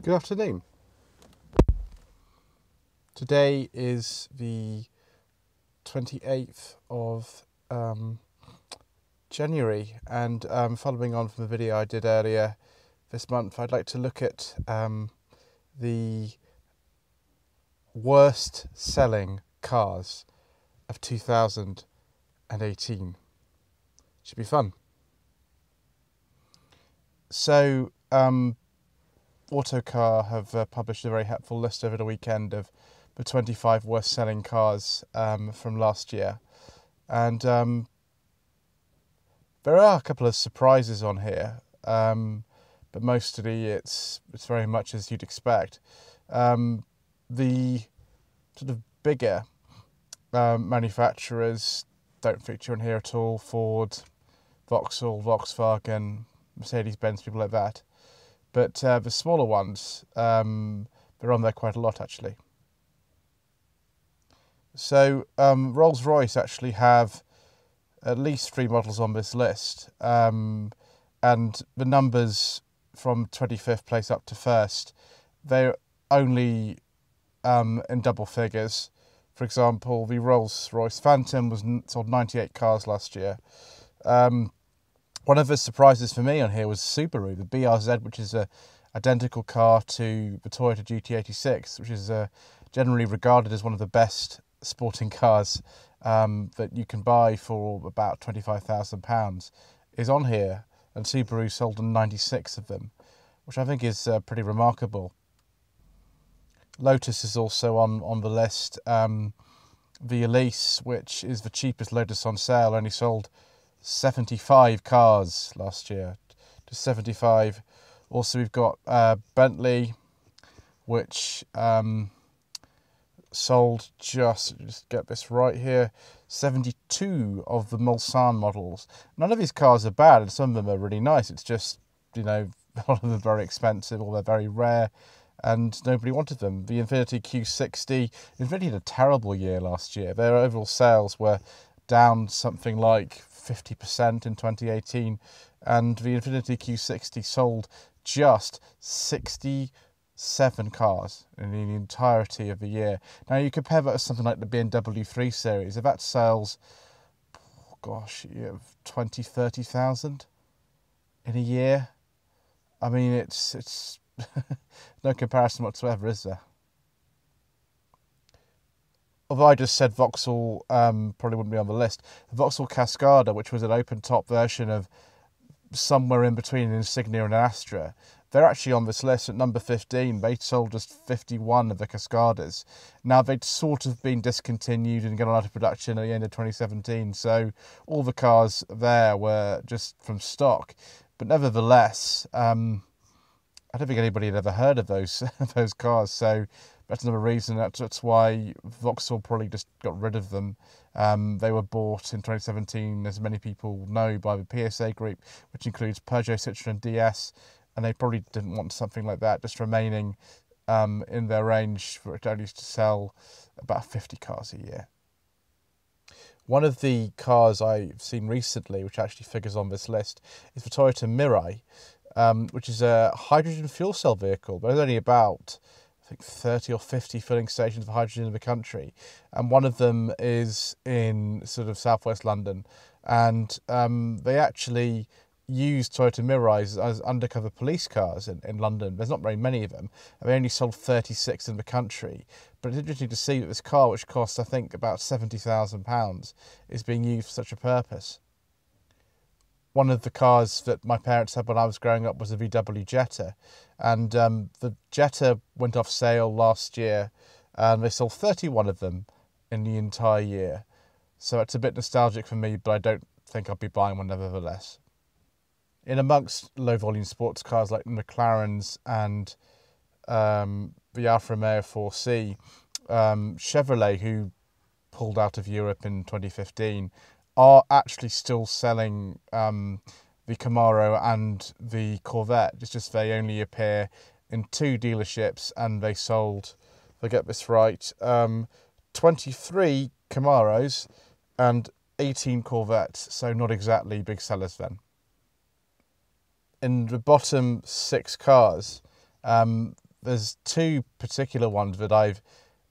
Good afternoon. Today is the 28th of January, and following on from the video I did earlier this month, I'd like to look at the worst selling cars of 2018. Should be fun. So, Autocar have published a very helpful list over the weekend of the 25 worst selling cars from last year, and there are a couple of surprises on here, but mostly it's very much as you'd expect. The sort of bigger manufacturers don't feature in here at all: Ford, Vauxhall, Volkswagen, Mercedes-Benz, people like that. But the smaller ones, they're on there quite a lot, actually. So Rolls-Royce actually have at least 3 models on this list. And the numbers from 25th place up to 1st, they're only in double figures. For example, the Rolls-Royce Phantom sold 98 cars last year. One of the surprises for me on here was Subaru, the BRZ, which is a identical car to the Toyota GT86, which is generally regarded as one of the best sporting cars that you can buy for about £25,000, is on here, and Subaru sold 96 of them, which I think is pretty remarkable. Lotus is also on the list. The Elise, which is the cheapest Lotus on sale, only sold 75 cars last year, just 75. Also, we've got Bentley, which sold just get this right here, 72 of the Mulsanne models. None of these cars are bad, and some of them are really nice. It's just, a lot of them are very expensive, or they're very rare, and nobody wanted them. The Infiniti Q60, Infiniti had a terrible year last year. Their overall sales were down something like 50% in 2018, and the Infiniti Q60 sold just 67 cars in the entirety of the year. Now you compare that to something like the BMW 3 Series. If that sells, 20,000-30,000 in a year, I mean, it's no comparison whatsoever, is there? Although I just said Vauxhall probably wouldn't be on the list. The Vauxhall Cascada, which was an open-top version of somewhere in between an Insignia and an Astra, they're actually on this list at number 15. They sold just 51 of the Cascadas. Now, they'd sort of been discontinued and gone out of production at the end of 2017, so all the cars there were just from stock. But nevertheless, I don't think anybody had ever heard of those cars, so that's another reason. That's why Vauxhall probably just got rid of them. They were bought in 2017, as many people know, by the PSA group, which includes Peugeot, Citroën, DS, and they probably didn't want something like that just remaining in their range, for it only used to sell about 50 cars a year. One of the cars I've seen recently, which actually figures on this list, is the Toyota Mirai, which is a hydrogen fuel cell vehicle. There's only about, I think, 30 or 50 filling stations for hydrogen in the country, and one of them is in sort of southwest London, and they actually use Toyota Mirais as undercover police cars in London. There's not very many of them, and they only sold 36 in the country. But it's interesting to see that this car, which costs, I think, about £70,000, is being used for such a purpose. One of the cars that my parents had when I was growing up was a VW Jetta, and the Jetta went off sale last year, and they sold 31 of them in the entire year. So it's a bit nostalgic for me, but I don't think I'll be buying one nevertheless. In amongst low-volume sports cars like McLarens and the Alfa Romeo 4C, Chevrolet, who pulled out of Europe in 2015, are actually still selling the Camaro and the Corvette. It's just they only appear in 2 dealerships, and they sold, if I get this right, 23 Camaros and 18 Corvettes, so not exactly big sellers then. In the bottom 6 cars, there's two particular ones that I've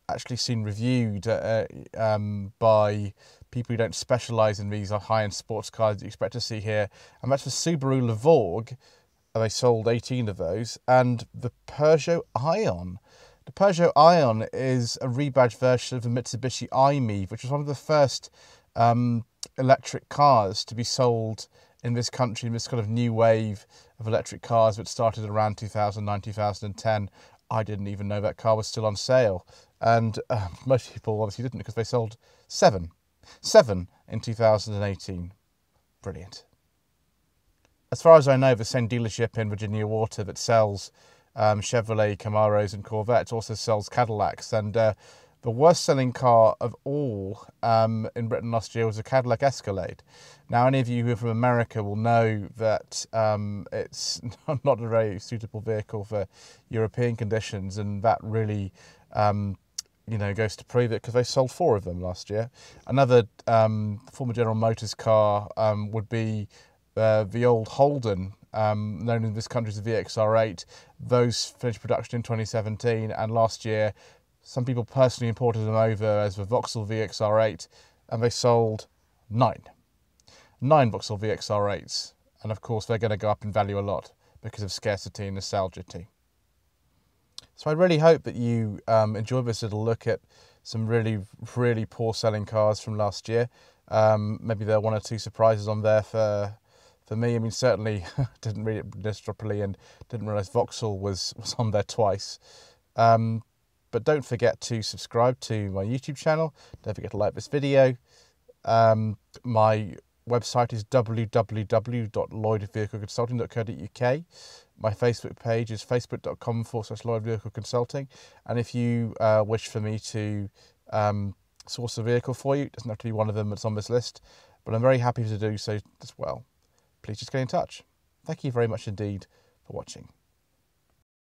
actually seen reviewed by people who don't specialise in these high-end sports cars that you expect to see here. And that's the Subaru Levorg, and they sold 18 of those, and the Peugeot Ion. The Peugeot Ion is a rebadged version of the Mitsubishi i-MiEV, which was one of the first electric cars to be sold in this country, in this kind of new wave of electric cars that started around 2009, 2010. I didn't even know that car was still on sale. And most people obviously didn't, because they sold seven in 2018. Brilliant. As far as I know, the same dealership in Virginia Water that sells Chevrolet, Camaros and Corvettes also sells Cadillacs. And the worst selling car of all in Britain last year was a Cadillac Escalade. Now, any of you who are from America will know that it's not a very suitable vehicle for European conditions, and that really goes to prove it, because they sold 4 of them last year. Another former General Motors car would be the old Holden, known in this country as the VXR8. Those finished production in 2017, and last year some people personally imported them over as the Vauxhall VXR8, and they sold 9 Vauxhall VXR8s. And of course they're going to go up in value a lot because of scarcity and nostalgia too. So I really hope that you enjoyed this little look at some really, really poor selling cars from last year. Maybe there are 1 or 2 surprises on there for me. I mean, certainly didn't read it this properly and didn't realise Vauxhall was on there twice. But don't forget to subscribe to my YouTube channel. Don't forget to like this video. My website is www.lloydvehicleconsulting.co.uk. My Facebook page is facebook.com/Lloyd Vehicle Consulting. And if you wish for me to source a vehicle for you, it doesn't have to be one of them that's on this list, but I'm very happy to do so as well. Please just get in touch. Thank you very much indeed for watching.